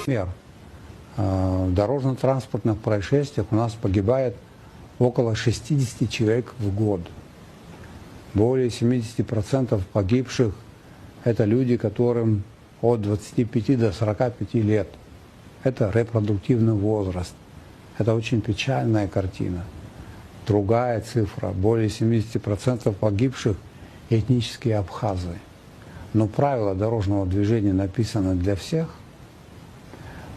Например, в дорожно-транспортных происшествиях у нас погибает около 60 человек в год. Более 70% погибших – это люди, которым от 25 до 45 лет. Это репродуктивный возраст. Это очень печальная картина. Другая цифра – более 70% погибших – этнические абхазы. Но правила дорожного движения написаны для всех.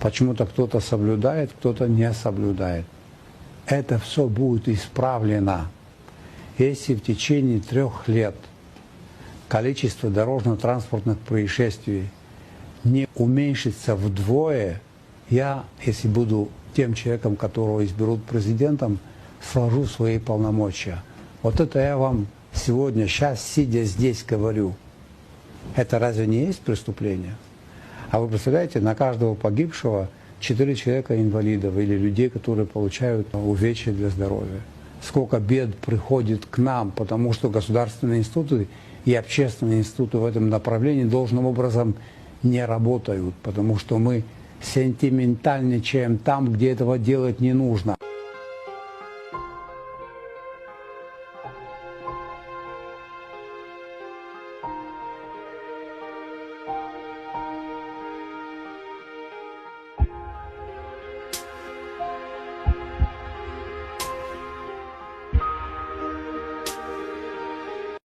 Почему-то кто-то соблюдает, кто-то не соблюдает. Это все будет исправлено, если в течение 3 лет количество дорожно-транспортных происшествий не уменьшится вдвое. Я, если буду тем человеком, которого изберут президентом, сложу свои полномочия. Вот это я вам сегодня, сейчас, сидя здесь, говорю. Это разве не есть преступление? А вы представляете, на каждого погибшего 4 человека инвалидов или людей, которые получают увечья для здоровья. Сколько бед приходит к нам, потому что государственные институты и общественные институты в этом направлении должным образом не работают, потому что мы сентиментальничаем там, где этого делать не нужно.